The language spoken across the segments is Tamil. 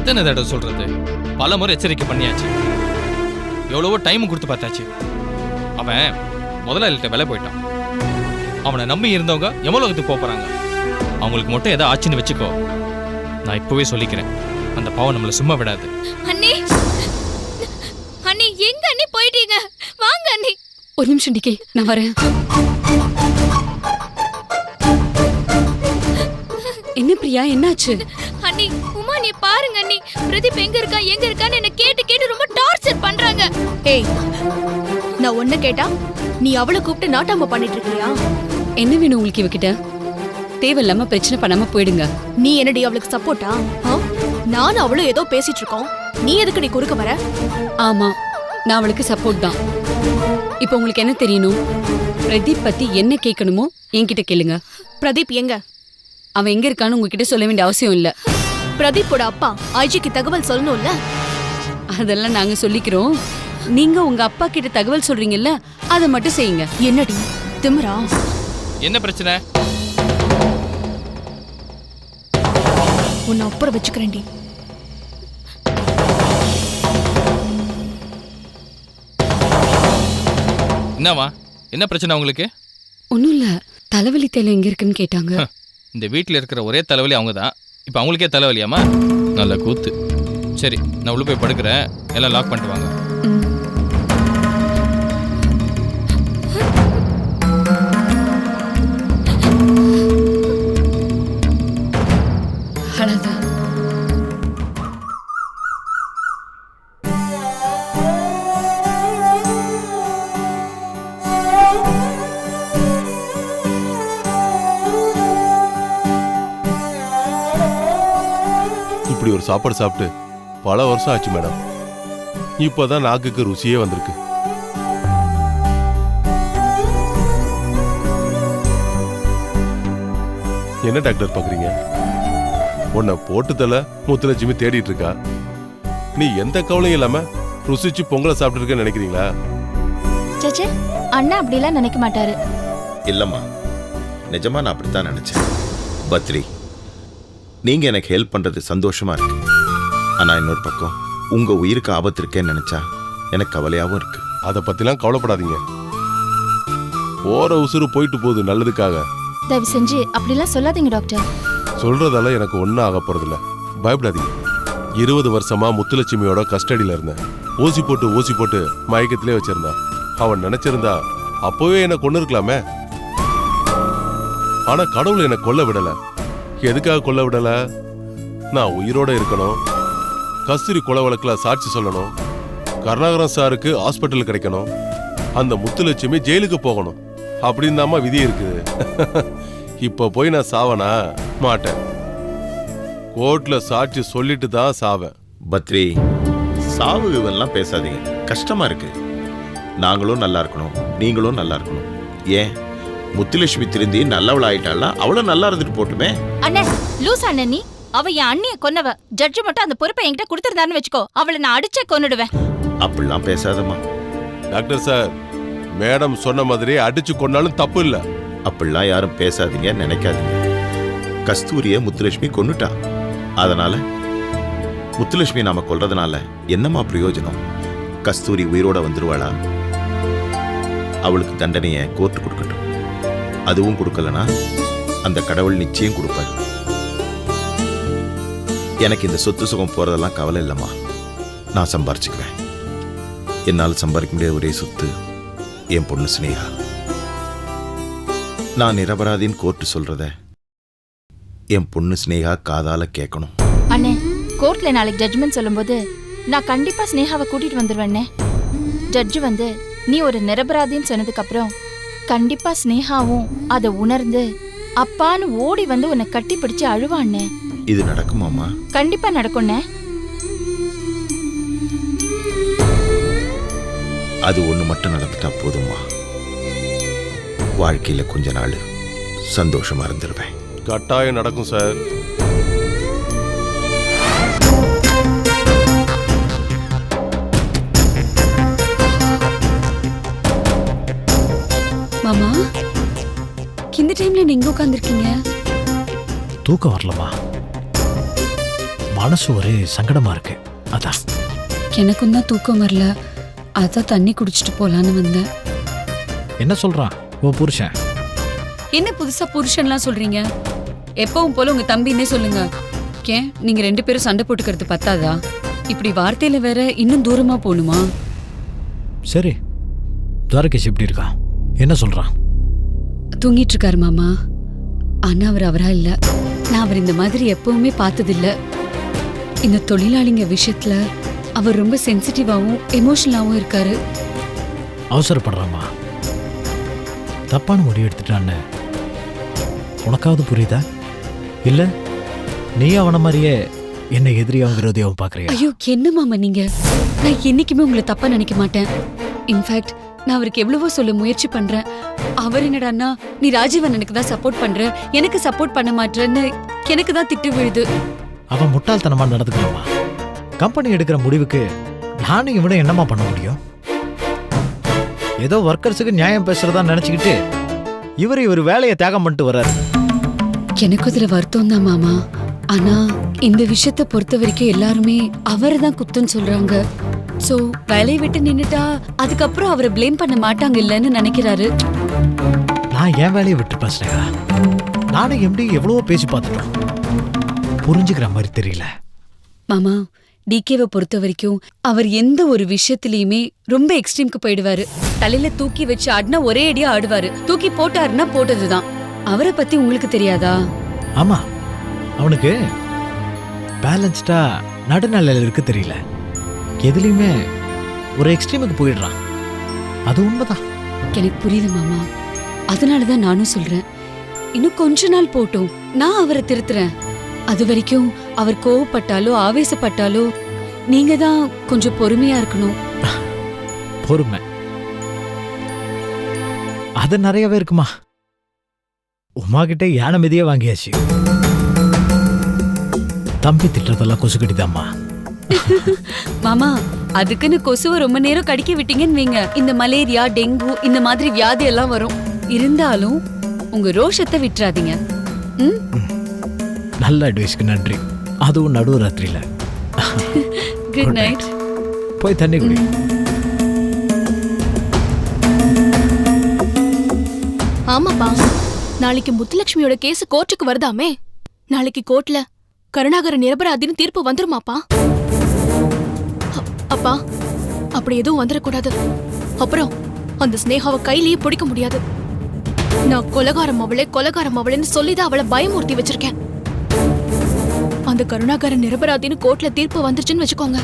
எத்தனை தடவை சொல்றது? பல முறை எச்சரிக்கை பண்ணியாச்சு, எவ்வளவோ டைம் கொடுத்து பார்த்தாச்சு. அவன் முதலாளிகிட்ட விலை போயிட்டான். அவனை நம்பி இருந்தவங்க எமலோகத்துக்கு போறாங்க. அவங்களுக்கு மட்டும் ஏதோ ஆச்சுன்னு வச்சுக்கோ, நான் இப்பவே சொல்லிக்கிறேன், அந்த பாவம் நம்மளை சும்மா விடாது. அண்ணி, அண்ணி எங்க அண்ணி போயிட்டீங்க? வாங்க அண்ணி. ஒரு நிமிஷம் டிகே, நான் வரேன். என்ன பிரியா, என்னாச்சு? அண்ணி, உமா நீ பாருங்க அண்ணி, பிரதீப் எங்க இருக்கான்னு என்ன கேட்டு ரொம்ப டார்ச்சர் பண்றாங்க. ஏய், நான் ஒண்ணு கேட்டா நீ அவளை கூப்பிட்டு நாட்டாம பண்ணிட்டு இருக்கியா? என்ன வேணும் உங்களுக்கு இவகிட்ட? தேவையில்லாம பிரச்சனை பண்ணாம போயிடுங்க. நீ என்னடி அவளுக்கு சப்போர்ட்டா? நானும் அவளும் ஏதோ பேசிட்டு இருக்கோம், நீ எதுக்கு நீ குறுக்க வர? ஆமா, நான் அவளுக்கு சப்போர்ட் தான். இப்போ உங்களுக்கு என்ன தெரியணும்? பிரதீப் பத்தி என்ன கேட்கணுமோ என்கிட்ட கேளுங்க. பிரதீப் எங்க? அவன் எங்க இருக்கான்னு உங்ககிட்ட சொல்ல வேண்டிய அவசியம் இல்ல. பிரதீப்போட அப்பா ஐஜிக்கு தகவல் சொல்லணும்ல? அதெல்லாம் நாங்க சொல்லிக்கிறோம். நீங்க உங்க அப்பா கிட்ட தகவல் சொல்றீங்கல்ல, அதை மட்டும் செய்யுங்க. என்னடி திமிரா? என்ன பிரச்சனை? உன்னை அப்புறம் வச்சுக்கிறேன்டி. என்னவா, என்ன பிரச்சனை உங்களுக்கு? ஒன்னும் இல்ல, தலைவலி தேலை எங்க இருக்குன்னு கேட்டாங்க. இந்த வீட்டில் இருக்கிற ஒரே தலைவலி அவங்க தான். இப்போ அவங்களுக்கே தலைவலியாமா? நல்ல கூத்து. சரி, நான் உள்ள போய் படுக்கிறேன், எல்லாம் லாக் பண்ணிட்டு வாங்க. இப்படி ஒரு சாப்பாடு சாப்பிட்டு பல வருஷம் ஆச்சு மேடம். இப்போதான் நாக்குக்கு ருசியே வந்திருக்கு. என்ன டாக்டர் பாக்குறீங்க? உன்னை போட்டு தலை முத்துலட்சுமி தேடிட்டு இருக்கா. நீ எந்த கவலையும் இல்லாம ருசிச்சு பொங்கலை சாப்பிட்டு இருக்கேன்னு நினைக்கிறீங்களா? சேச்சே, அண்ணா அப்படிலாம் நினைக்க மாட்டாரு. இல்லம்மா, நிஜமா நான் அப்படித்தான் நினைச்சேன். பத்ரி, நீங்க எனக்கு ஹெல்ப் பண்றது சந்தோஷமா இருக்கு. ஆனா இன்னொரு பக்கம் உங்க உயிருக்கு ஆபத்து இருக்கேன்னு நினைச்சா எனக்கு கவலையாவும் இருக்கு. அதை பத்திலாம் கவலைப்படாதீங்க. போற உசுறு போயிட்டு போகுது நல்லதுக்காக. தயவு செஞ்சு அப்படிலாம் சொல்லாதீங்க டாக்டர். சொல்றதால எனக்கு ஒன்னும் ஆக போறதில்ல, பயப்படாதீங்க. 20 வருஷமா முத்துலட்சுமியோட கஸ்டடியில இருந்தேன். ஊசி போட்டு மயக்கத்திலே வச்சிருந்தான். அவன் நினைச்சிருந்தா அப்பவே என்ன கொண்டு இருக்கலாமே. ஆனா கடவுள் என்ன கொல்ல விடல. எதுக்காக கொல்ல விடல? நான் உயிரோட இருக்கணும், கஸ்தூரி கொலை வழக்குல சாட்சி சொல்லணும், கருணாகரன் சாருக்கு ஹாஸ்பிட்டல் கிடைக்கணும், அந்த முத்துலட்சுமி ஜெயிலுக்கு போகணும் அப்படின்னு தாமா விதி இருக்குது. இப்ப போய் நான் சாவனா? மாட்டேன். கோர்ட்ல சாட்சி சொல்லிட்டு தான் சாவேன். பத்ரி, சாவுகள்லாம் பேசாதீங்க, கஷ்டமா இருக்கு. நாங்களும் நல்லா இருக்கணும், நீங்களும் நல்லா இருக்கணும். ஏன் முத்துலட்சுமி திருந்தி நல்லவள் ஆயிட்டாளா? அவளும் நல்லா இருந்துட்டு போட்டுமே. அண்ணே, லூஸ் அண்ணே, நீ அவ என் அண்ணிய கொன்னவ. ஜட்ஜு மட்டும் அந்த பொறுப்பை என்கிட்ட கொடுத்துருந்தான்னு வச்சுக்கோ, அவளை நான் அடிச்சே கொன்னுடுவேன். அப்படிலாம் பேசாதம்மா. டாக்டர் சார், மேடம் சொன்ன மாதிரி அடிச்சு கொண்டாலும் தப்பு இல்ல. அப்படிலாம் யாரும் பேசாதீங்க, நினைக்காதீங்க. கஸ்தூரிய முத்துலட்சுமி கொன்னுட்டா. அதனால முத்துலட்சுமி நாம கொல்றதுனால என்னமா பிரயோஜனம்? கஸ்தூரி உயிரோட வந்துருவாளா? அவளுக்கு தண்டனையை கோர்ட்டு கொடுக்கட்டும். அதுவும் கொடுக்கலனா அந்த கடவுள் நிச்சயம் கொடுப்பார். எனக்கு இந்த சொத்து சுகம் போறதெல்லாம் கவலை இல்லம்மா. நான் சம்பாரிச்சுக்குவேன். என்னால் சம்பாதிக்க முடியாத ஒரே சொத்து என் பொண்ணு ஸ்னேகா. நான் நிரபராதின்னு கோர்ட்டு சொல்றத என் பொண்ணு ஸ்னேகா காதால கேட்கணும். அண்ணே, கோர்ட்ல நாளைக்கு ஜட்ஜ்மெண்ட் சொல்லும்போது நான் கண்டிப்பா ஸ்னேகாவை கூட்டிட்டு வந்துருவேண்ணே. ஜட்ஜு வந்து நீ ஒரு நிரபராதின்னு சொன்னதுக்கு அப்புறம் கண்டிப்பா ஸ்னேகாவும் அதை உணர்ந்து அப்பான்னு ஓடி வந்து உன்னை கட்டி பிடிச்சு அழுவாண்ணே. இது நடக்குமாமா? கண்டிப்பா நடக்கும்ண்ணே. அது ஒண்ணு மட்டும் நடந்துட்டா போதுமா? வாழ்க்கையில கொஞ்ச நாள் சந்தோஷமா இருந்துருவேன். கட்டாயம் நடக்கும் சார். மாமா, இந்த டைம்ல நீங்க உட்கார்ந்திருக்கீங்க? தூக்கம் வரலமா? மனசு ஒரே சங்கடமா இருக்கு. அதான் எனக்கும் தான் தூக்கம் வரல, அதான் தண்ணி குடிச்சிட்டு போலான்னு வந்தேன். என்ன சொல்றான் உன் புருஷன்? என்ன புதுசா புருஷன்லாம் சொல்றீங்க? எப்பவும் போல உங்க தம்பின்னே சொல்லுங்க. ஏன் நீங்க 2 பேரும் சண்டை போட்டுக்கிறது பத்தாதா? இப்படி வார்த்தையில வேற இன்னும் தூரமா போகணுமா? சரி, துவாரகேஷ் எப்படி இருக்கான்? என்ன சொல்றான்? தூங்கிட்டு இருக்காரு மாமா. ஆனா அவர் அவரா இல்ல. நான் அவர் இந்த மாதிரி எப்பவுமே பார்த்ததில்ல. இந்த தொழிலாளிங்க விஷயத்துல அவர் ரொம்ப சென்சிட்டிவாவும் எமோஷனலாவும் இருக்காரு. அவசரப்படுறாமா? தப்பான முடிவு எடுத்துட்டான்னு உனக்காவது புரியுதா? இல்ல நீ அவன மாதிரியே என்ன எதிரியாவும் விரோதியாவும் பாக்குறியா? ஐயோ என்ன மாமா நீங்க? நான் என்னைக்குமே உங்களை தப்பா நினைக்க மாட்டேன். இன்ஃபேக்ட் நான் அவருக்கு எவ்வளவோ சொல்ல முயற்சி பண்றேன். அவர் என்னடான்னா நீ ராஜீவனுக்கு தான் சப்போர்ட் பண்ற, எனக்கு சப்போர்ட் பண்ண மாட்டேன்னு எனக்கு தான் திட்டு விழுது. அவன் முட்டாள்தனமா நடந்துக்கலாமா? கம்பெனி எடுக்கிற முடிவுக்கு நானும் இவனும் என்னமா பண்ண முடியும்? ஏதோ ஒர்க்கர்ஸுக்கு நியாயம் பேசுறதா நினைச்சுக்கிட்டு இவர் வேலையை தியாகம் பண்ணிட்டு வர்றாரு. எனக்கு இதுல வருத்தம் தான் மாமா. ஆனா இந்த விஷயத்தை பொறுத்த வரைக்கும் எல்லாருமே அவரை தான் குத்தம் சொல்றாங்க. சோ வேலையை விட்டு நின்னுட்டா அதுக்கப்புறம் அவரை ப்ளேம் பண்ண மாட்டாங்க இல்லன்னு நினைக்கிறாரு. நான் என் வேலையை விட்டு பேசுறேன். நானும் எப்படி எவ்வளவோ பேசி பார்த்துட்டோம். புரிஞ்சுக்கிற மாதிரி தெரியல மாமா. டிகேவை பொறுத்த வரைக்கும் அவர் எந்த ஒரு விஷயத்திலயுமே ரொம்ப எக்ஸ்ட்ரீம்க்கு போயிடுவாரு. தலையில தூக்கி வச்சு ஆடினா ஒரே அடியா ஆடுவாரு, தூக்கி போட்டாருன்னா போட்டதுதான். அவரை பத்தி உங்களுக்கு தெரியாதா? ஆமா, அவனுக்கு பேலன்ஸ்டா நடுநிலையில இருக்கு தெரியல. எதுலயுமே ஒரு எக்ஸ்ட்ரீமுக்கு போயிடுறான். அது உண்மைதான். எனக்கு புரியுது மாமா. அதனாலதான் நானும் சொல்றேன், இன்னும் கொஞ்ச நாள் போட்டும், நான் அவரை திருத்துறேன். அது வரைக்கும் அவர் கோவப்பட்டாலோ ஆவேசப்பட்டாலோ நீங்க தான் கொஞ்சம் பொறுமையா இருக்கணும். பொறுமை அது நிறையவே இருக்குமா? உமா கிட்ட யானை மிதியே வாங்கியாச்சு. தம்பி திட்டத்தெல்லாம் கொசு கடிதாம்மா. மாமா அதுக்குன்னு கொசுவை ரொம்ப நேரம் கடிக்க விட்டீங்கன்னு வைங்க, இந்த மலேரியா டெங்கு இந்த மாதிரி வியாதி எல்லாம் வரும். இருந்தாலும் உங்க ரோஷத்தை விட்டுறாதீங்க. நல்ல அட்வைஸ்க்கு நன்றி. அதுவும் நடு ராத்திரியில. Good night. போய் தண்ணி குடி. ஆமாப்பா, நாளைக்கு முத்துலட்சுமியோட கேஸ் கோர்ட்டுக்கு வருதாமே. நாளைக்கு கோர்ட்ல கருணாகர நிரபராதின்னு தீர்ப்பு வந்துருமாப்பா? அப்பா அப்படி எதுவும் வந்துடக்கூடாது. அப்புறம் அந்த ஸ்னேகாவை கையிலேயே பிடிக்க முடியாது. நான் கொலகாரம் அவளேன்னு சொல்லிதான் அவளை பயமூர்த்தி வச்சிருக்கேன். அந்த கருணாகர நிரபராதின்னு கோர்ட்ல தீர்ப்பு வந்துருச்சுன்னு வச்சுக்கோங்க,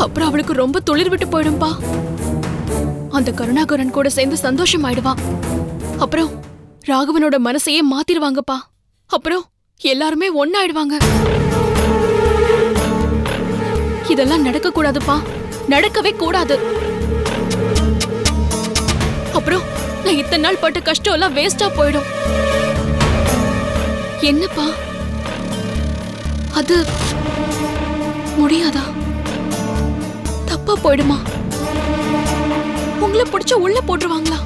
அப்புறம் அவளுக்கு ரொம்ப துளிர் விட்டு போயிடும்பா. அந்த கருணாகரன் கூட சேர்ந்து சந்தோஷம் ஆயிடுவா. அப்புறம் ராகவனோட மனசையே மாத்திடுவாங்கப்பா. அப்புறம் எல்லாருமே ஒன்னாயிடுவாங்க. இதெல்லாம் நடக்க கூடாதுப்பா, நடக்கவே கூடாது. அப்புறம் நான் இத்தனை நாள் பட்ட கஷ்டம் எல்லாம் வேஸ்டா போயிடும். என்னப்பா அது முடியாதா? தப்பா போயிடுமா? உங்களை பிடிச்ச உள்ள போட்டுருவாங்களா?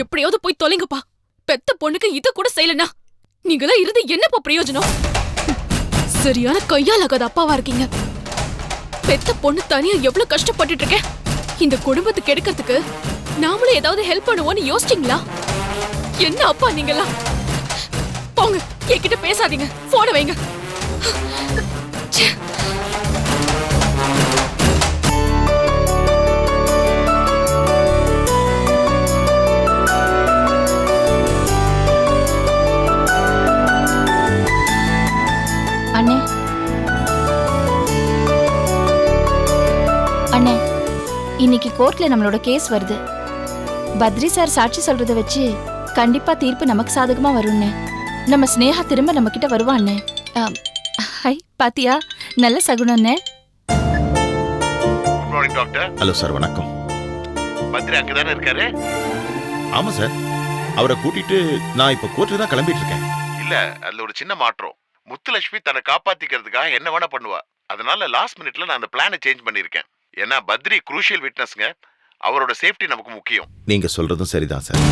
எப்படியாவது போய் தொலைங்கப்பா. பெத்த பொண்ணுக்கு இத கூட செய்யலனா நீங்களா இருந்து என்னப்பா பிரயோஜனம்? சரியான கையாலாகாத அப்பாவா இருக்கீங்க. பெத்த பொண்ணு தனியா எவ்வளவு கஷ்டப்பட்டுட்டு இருக்கேன். இந்த குடும்பத்துக்கு எடுக்கிறதுக்கு நாமளும் ஏதாவது ஹெல்ப் பண்ணுவோம்னு யோசிச்சீங்களா? என்ன அப்பா நீங்களா? போங்க, என்கிட்ட பேசாதீங்க, போன வைங்க. அண்ணே அண்ணே, இன்னைக்கு கோர்ட்ல நம்மளோட கேஸ் வருது. பத்ரி சார் சாட்சி சொல்றத வச்சு கண்டிப்பா தீர்ப்பு நமக்கு சாதகமா வரும்னே. நம்ம ஸ்னேகா திரும்ப நம்ம கிட்ட வருவாண்ணே. ஹை, பாத்தியா, நல்ல சகுனம்னே. Good morning doctor. Hello sir, வணக்கம். பத்ரி அங்கதானே இருக்காரு? ஆமா சார், அவரை கூட்டிட்டு நான் இப்ப கோர்ட்டுக்கு தான் கிளம்பிட்டு இருக்கேன். இல்ல, அதுல ஒரு சின்ன மாற்றம். முத்துலட்சுமி தன்னை காப்பாத்திக்கிறதுக்காக என்ன வேணா பண்ணுவா. அதனால லாஸ்ட் மினிட்ல நான் அந்த பிளானை சேஞ்ச் பண்ணிருக்கேன். ஏன்னா பத்ரி குரூஷியல் விட்னஸ்ங்க. அவரோட சேஃப்டி நமக்கு முக்கியம். நீங்க சொல்றதும் சரிதான் சார்.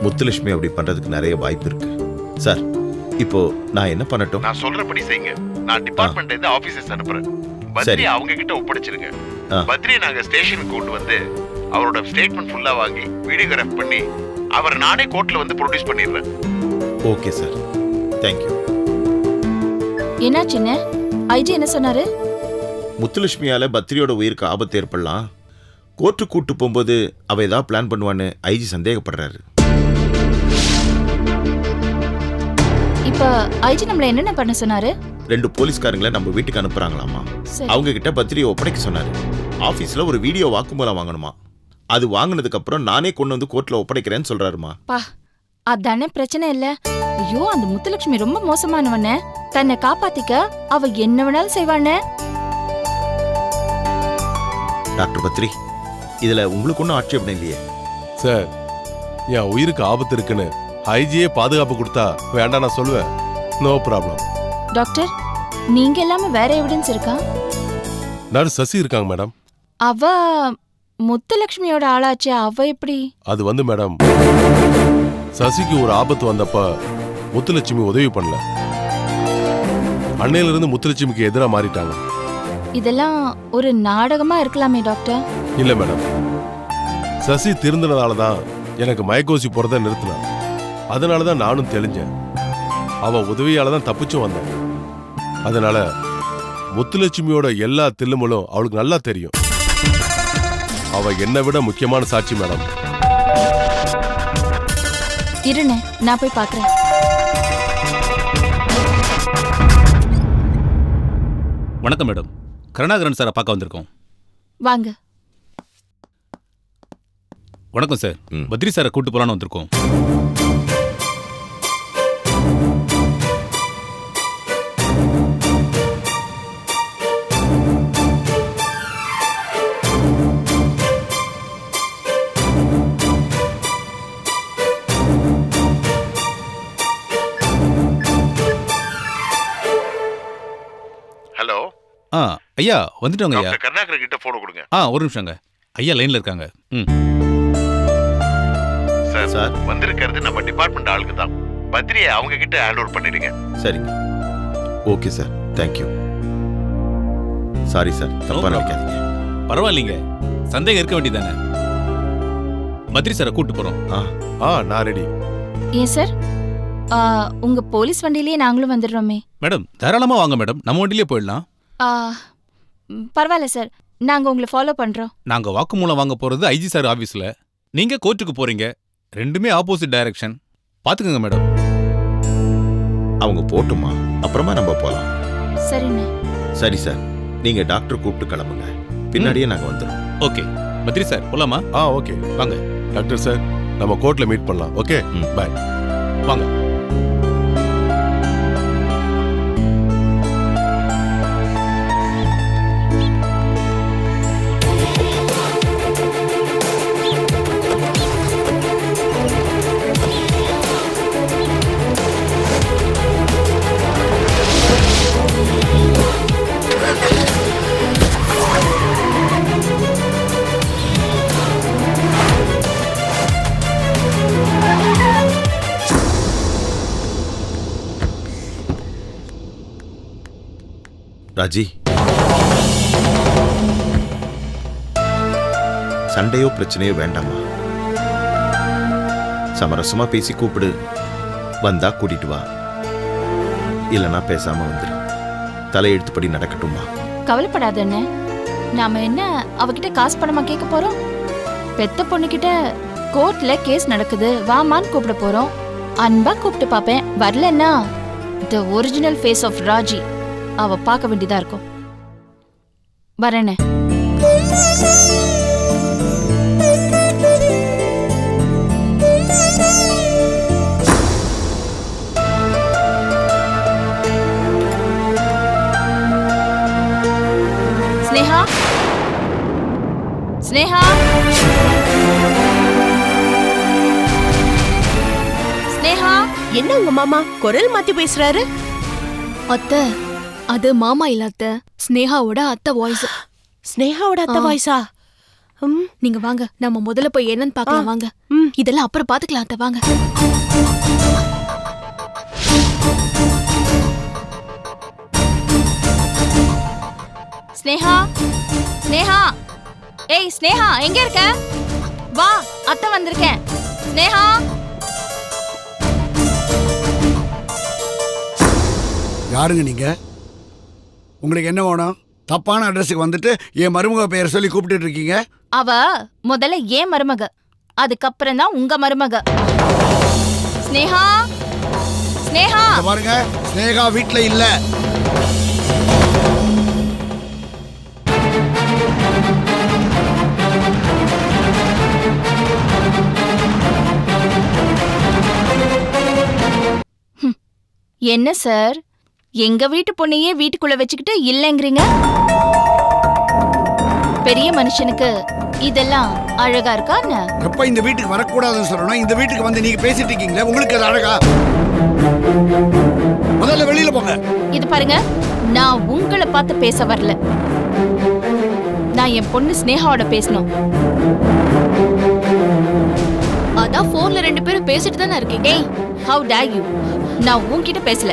முத்துலட்சுமி அப்படி பண்றதுக்கு நிறைய வாய்ப்பு இருக்கு சார். இப்போ நான் என்ன பண்ணட்டும்? நான் சொல்றபடி செய்யுங்க. நான் டிபார்ட்மெண்ட்ல இருந்து ஆபீசர்ஸ் அனுப்புறேன். பத்ரி சரி. அவங்க கிட்ட ஒப்படைச்சிருங்க. ஆ. பத்ரி நாங்க ஸ்டேஷனுக்கு கொண்டு வந்து அவரோட ஸ்டேட்மெண்ட் ஃபுல்லா வாங்கி வீடியோகிராஃப் பண்ணி அவரை நானே கோர்ட்ல வந்து ப்ரொடியூஸ் பண்ணிடுறேன். Okay sir, thank you. என்னாச்சுன்னு ஐஜி என்ன சொன்னாரு? முத்துலட்சுமியால பத்ரியோட உயிருக்கு ஆபத்து ஏற்படலாம். கோர்ட்டு கூட்டு போகும்போது அவ ஏதாவது பிளான் பண்ணுவான்னு ஐஜி சந்தேகப்படுறாரு. இப்ப ஐஜி நம்மள என்னென்ன பண்ண சொன்னாரு? 2 போலீஸ்காரங்களை நம்ம வீட்டுக்கு அனுப்புறாங்களாமா. சரி. அவங்க கிட்ட பத்ரியை ஒப்படைக்க சொன்னாரு. ஆபீஸ்ல ஒரு வீடியோ வாக்குமூலம் வாங்கணுமா. அது வாங்கினதுக்கு அப்புறம் நானே கொண்டு வந்து கோர்ட்ல ஒப்படைக்கிறேன்னு சொல்றாருமா. பா, அதானே பிரச்சனை இல்ல. ஐயோ, அந்த முத்துலட்சுமி ரொம்ப மோசமானவன. தன்னை காப்பாத்திக்க அவ என்ன வேணாலும் செய்வானே. டாக்டர் பத்ரி, இதுல உங்களுக்கு ஒன்றும் ஆட்சேபணம் இல்லையே? சார், என் உயிருக்கு ஆபத்து இருக்குன்னு ஐஜியே பாதுகாப்பு கொடுத்தா வேண்டாம் நான் சொல்லுவேன். No problem. டாக்டர், நீங்க எல்லாமே வேற எவிடன்ஸ் இருக்கா? நர்ஸ் சசி இருக்காங்க மேடம். அவ முத்துலட்சுமியோட ஆளாச்சே, அவ எப்படி? அது வந்து மேடம், சசிக்கு ஒரு ஆபத்து வந்தப்ப முத்துலட்சுமி உதவி பண்ணல. அன்னையில இருந்து முத்துலட்சுமிக்கு எதிரா மாறிட்டாங்க. இதெல்லாம் ஒரு நாடகமா இருக்கலாமே டாக்டர். இல்ல மேடம், சசி திருந்தினதால தான் எனக்கு மயக்கோசி போறத நிறுத்தினான். அதனால தான் நானும் தெளிஞ்சேன். அவ உதவியால தான் தப்பிச்சும் வந்தேன். அதனால முத்துலட்சுமியோட எல்லா தில்லுமுலும் அவளுக்கு நல்லா தெரியும். அவ என்னை விட முக்கியமான சாட்சி மேடம். இருண்ணே, நான் போய் பாக்குறேன். வணக்கம் மேடம், கருணாகரன் சாரை பார்க்க வந்திருக்கோம். வாங்க. வணக்கம் சார், பத்ரி சாரை கூட்டு போலான்னு வந்திருக்கோம். ஹலோ. ஐயா வந்துட்டோங்க ஐயா. டாக்டர் கருணாகரன் கிட்ட போன் கொடுங்க. ஒரு நிமிஷங்க ஐயா, லைன்ல இருக்காங்க. Sir, sir. வந்திருக்கிறது நம்ம டிபார்ட்மெண்ட் ஆளுக்கு தான். பத்ரியை அவங்க கிட்ட ஹேண்ட் ஓவர் பண்ணிடுங்க. சரிங்க. Okay sir, thank you. Sorry sir, தப்பா problem. நினைக்காதீங்க. பரவாயில்லைங்க, சந்தேகம் இருக்க வேண்டியதானே. பத்ரி சாரை கூட்டு போறோம். நான் ரெடி. ஏன் சார், உங்க போலீஸ் வண்டியிலேயே நாங்களும் வந்துடுறோமே. மேடம் தாராளமா வாங்க மேடம், நம்ம வண்டியிலே போயிடலாம். ஆ, பரவாயில்ல சார், நாங்க உங்களை ஃபாலோ பண்றோம். நாங்க வாக்குமூலம் வாங்க போறது ஐஜி சார் ஆபீஸ்ல, நீங்க கோர்ட்டுக்கு போறீங்க. ரெண்டுமே ஆப்போசிட் டைரக்ஷன், பாத்துக்கோங்க மேடம். அவங்க போட்டுமா, அப்புறமா நம்ம போலாம். சரிண்ணே. சரி சார், நீங்க டாக்டர் கூப்பிட்டு கிளம்புங்க. பின்னாடியே நாங்க வந்துடும். ஓகே பத்ரி சார், போலாமா? ஓகே வாங்க. டாக்டர் சார், நம்ம கோர்ட்ல மீட் பண்ணலாம். ஓகே, பாய். வாங்க. ராஜி, சண்டையோ பிரச்சனையோ வேண்டாமா. சமரசமா பேசி கூப்பிடு. வந்தா கூட்டிட்டு வா, இல்லனா பேசாம வந்துரு. தலையெழுத்துப்படி நடக்கட்டுமா? கவலைப்படாத அண்ணே, நாம என்ன அவகிட்ட காசு பணமா கேட்க போறோம்? பெத்த பொண்ணுகிட்ட கோர்ட்ல கேஸ் நடக்குது, வாமான்னு கூப்பிட போறோம். அன்பா கூப்பிட்டு பாப்பேன். வரலன்னா the original face of Raji அவ பார்க்க வேண்டியதா இருக்கும். வரேனே. ஸ்னேகா, ஸ்னேகா, ஸ்னேகா. என்ன உங்க மாமா குரல் மாத்தி பேசுறாரு? அத்தை, அது மாமா இல்ல அத்தை, ஸ்னேகாவோட அத்தை வாய்ஸ். ஸ்னேகாவோட அத்தை வாய்ஸா? நீங்க வாங்க, நம்ம முதல்ல போய் என்னன்னு பார்க்கலாம். வாங்க, இதெல்லாம் அப்புறம் பாத்துக்கலாம் அத்தை, வாங்க. ஸ்னேகா, ஸ்னேகா, ஏய் ஸ்னேகா, எங்க இருக்க? வா, அத்தை வந்திருக்கேன். ஸ்னேகா, யாருங்க நீங்க? உங்களுக்கு என்ன வேணும்? தப்பான அட்ரஸுக்கு வந்துட்டு என் மருமக பெயர் சொல்லி கூப்பிட்டு இருக்கீங்க. அவ முதல்ல ஏன் மருமக, அதுக்கப்புறம் தான் உங்க மருமக. ஸ்னேகா, ஸ்னேகா, இங்க பாருங்க, ஸ்னேகா வீட்ல இல்ல. என்ன சார், எங்க வீட்டு பொண்ணையே வீட்டுக்குள்ள வச்சுக்கிட்டு இல்லைங்கிறீங்க? பெரிய மனுஷனுக்கு இதெல்லாம் அழகா இருக்கா என்ன? எப்ப இந்த வீட்டுக்கு வரக்கூடாதுன்னு சொல்லணும், இந்த வீட்டுக்கு வந்து நீங்க பேசிட்டு இருக்கீங்களே, உங்களுக்கு அது அழகா? முதல்ல வெளியில போங்க. இது பாருங்க, நான் உங்களை பார்த்து பேச வரல. நான் என் பொண்ணு ஸ்னேகாவோட பேசணும். அதான் போன்ல 2 பேரும் பேசிட்டு தானே இருக்கீங்க. ஏய், ஹவ் டேர் யூ? நான் உன்கிட்ட பேசல,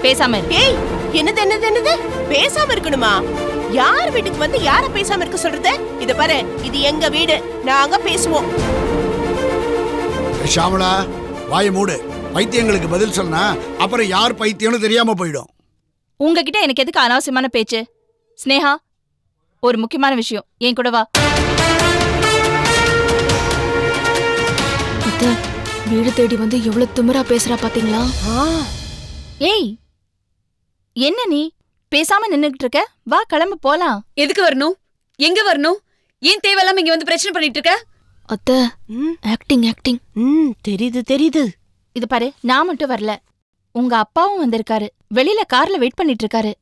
பேசாம இரு. ஏய், என்னது பேசாம இருக்கணுமா? யார் வீட்டுக்கு வந்து யார பேசாம இருக்க சொல்றது? இத பாரு, இது எங்க வீடு, நாங்க பேசுவோம். ஷாமளா, வாயை மூடு. பைத்தியங்களுக்கு பதில் சொன்னா அப்புறம் யார் பைத்தியம்னு தெரியாம போயிடும். உங்ககிட்ட எனக்கு எதுக்கு அனாவசியமான பேச்சு? ஸ்னேகா, ஒரு முக்கியமான விஷயம், என் கூட வா. அத்தை, வீடு தேடி வந்து எவ்வளவு திமிரா பேசுறா பாத்தீங்களா? ஏய், என்ன நீ பேசாம நின்னுகிட்டு இருக்க? வா, கிளம்பு போலாம். எதுக்கு வரணும்? எங்க வரணும்? ஏன் தேவையில்லாம இங்க வந்து பிரச்சனை பண்ணிட்டு இருக்க? அத்தை, ஆக்டிங். தெரியுது. இது பாரு, நான் மட்டும் வரல, உங்க அப்பாவும் வந்திருக்காரு. வெளியில கார்ல வெயிட் பண்ணிட்டு இருக்காரு.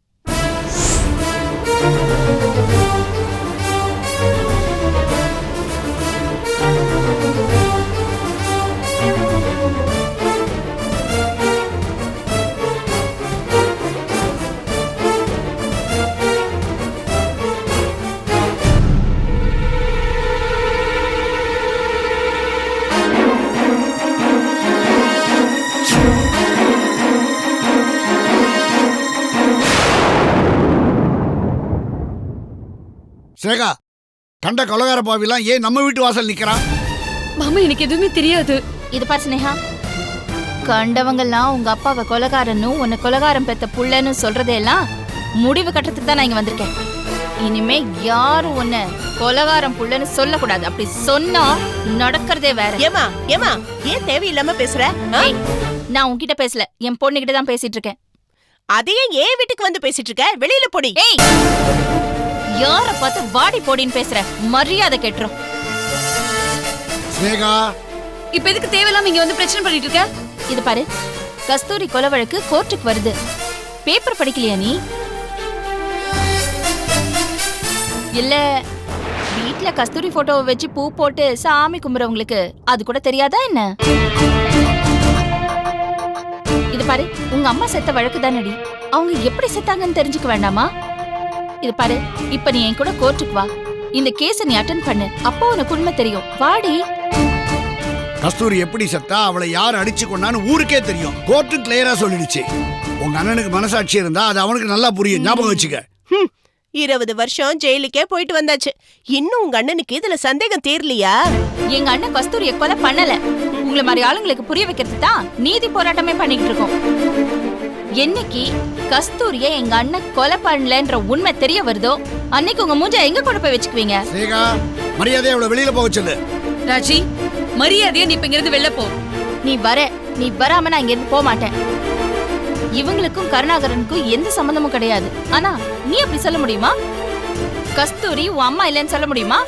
ஸ்னேகா, கண்ட கொலகார பாவிலாம் ஏன் நம்ம வீட்டு வாசல் நிக்கிறான்? மாமா, எனக்கு எதுவுமே தெரியாது. இது பாரு ஸ்னேகா, கண்டவங்கெல்லாம் உங்க அப்பாவை கொலகாரனும் உன்னை கொலகாரம் பெத்த புள்ளன்னு சொல்றதெல்லாம் முடிவு கட்டத்துக்கு தான் நான் இங்க வந்திருக்கேன். இனிமே யாரும் உன்னை கொலகாரம் புள்ளன்னு சொல்லக்கூடாது. அப்படி சொன்னா நடக்கிறதே வேற. ஏமா ஏன் தேவையில்லாம பேசுற? ஏய், நான் உன்கிட்ட பேசல, என் பொண்ணுகிட்ட தான் பேசிட்டு இருக்கேன். அதையே ஏன் வீட்டுக்கு வந்து பேசிட்டு இருக்க? வெளியில போடி. ஏய், யார பார்த்து வாடி போடின்னு பேசுற? மரியாதை கெட்டுரும். ஸ்னேகா, இப்ப எதுக்கு தேவையில்லாம இங்க வந்து பிரச்சனை பண்ணிட்டு இருக்க? இது பாரு, கஸ்தூரி கொலை வழக்கு கோர்ட்டுக்கு வருது. பேப்பர் படிக்கலையா நீ? இல்ல வீட்ல கஸ்தூரி போட்டோவை வச்சு பூ போட்டு சாமி கும்புறவங்களுக்கு அது கூட தெரியாதா என்ன? இது பாரு, உங்க அம்மா செத்த வழக்கு தானடி, அவங்க எப்படி செத்தாங்கன்னு தெரிஞ்சுக்க வேண்டாமா? இது பாரு, இப்ப நீ என் கூட கோர்ட்டுக்கு வா. இந்த கேஸ நீ அட்டெண்ட் பண்ணு, அப்போ உனக்கு உண்மை தெரியும். வாடி. கஸ்தூரி எப்படி செத்தா, அவளை யார் அடிச்சு கொண்டான்னு ஊருக்கே தெரியும். கோர்ட்டு கிளியரா சொல்லிடுச்சு. உங்க அண்ணனுக்கு மனசாட்சி இருந்தா அது அவனுக்கு நல்லா புரியும். ஞாபகம் வச்சுக்க. 20 வருஷம் ஜெயிலுக்கே போயிட்டு வந்தாச்சு. இன்னும் உங்க அண்ணனுக்கு இதுல சந்தேகம் தீரலையா? எங்க அண்ணன் கஸ்தூரிய கொலை பண்ணல. உங்களை மாதிரி ஆளுங்களுக்கு புரிய வைக்கிறது தான் நீதி போராட்டமே பண்ணிட்டு இருக்கோம். என்னைக்கு கஸ்தூரிய எங்க அண்ணன் கொலை பண்ணலன்ற உண்மை தெரிய வருதோ அன்னைக்கு உங்க மூஞ்ச எங்க கொண்டு போய் வச்சுக்குவீங்க? ஸ்னேகா, மரியாதையா அவளை வெளியில போக சொல்லு. ராஜி, மரியாதையா நீ இப்ப இங்க இருந்து வெளில போ. நீ வராம நான் இங்க இருந்து போக மாட்டேன். இவங்களுக்கும் கருணாகரனுக்கும் எந்த சம்பந்தமும் கிடையாது. ஆனா நீ அப்படி சொல்ல முடியுமா? கஸ்தூரி உன் அம்மா இல்லைன்னு சொல்ல முடியுமா?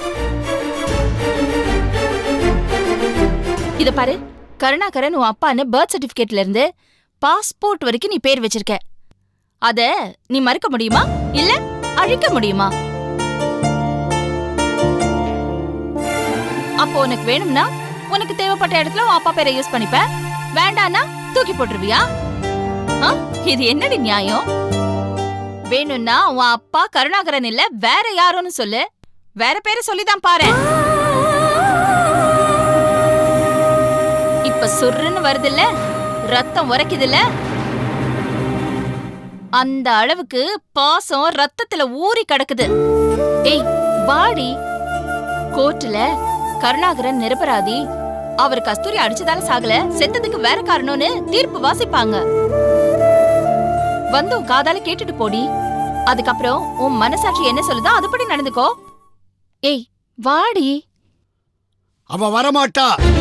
இத பாரு, கருணாகரன் உன் அப்பான்னு பர்த் சர்டிபிகேட்ல இருந்து பாஸ்போர்ட் வரைக்கும் நீ பேர் வச்சிருக்க. அத நீ மறுக்க முடியுமா? இல்ல அழிக்க முடியுமா? அப்போ உனக்கு வேணும்னா உனக்கு தேவைப்பட்ட இடத்துல உன் அப்பா பேரை யூஸ் பண்ணிப்ப, வேண்டானா தூக்கி போட்டுருவியா? இது என்னடி நியாயம்? வேணும்னா உன் அப்பா கருணாகரன் இல்ல வேற யாரோன்னு சொல்லு, வேற பேரை சொல்லிதான் பாரு. இப்ப சுருன்னு வருது இல்ல, ரத்தம் உரைக்குது இல்ல, அந்த அளவுக்கு பாசம் ரத்தத்துல ஊறி கிடக்குது. ஏய் வாடி. கோர்ட்டுல கருணாகரன் நிரபராதி, அவர் கஸ்தூரி அடிச்சதால சாகல, செத்ததுக்கு வேற காரணம்னு தீர்ப்பு வாசிப்பாங்க. வந்து உன் காதால கேட்டுட்டு போடி. அதுக்கப்புறம் உன் மனசாட்சி என்ன சொல்லுதோ அதுபடி நடந்துக்கோ. ஏய் வாடி. அவ வரமாட்டா.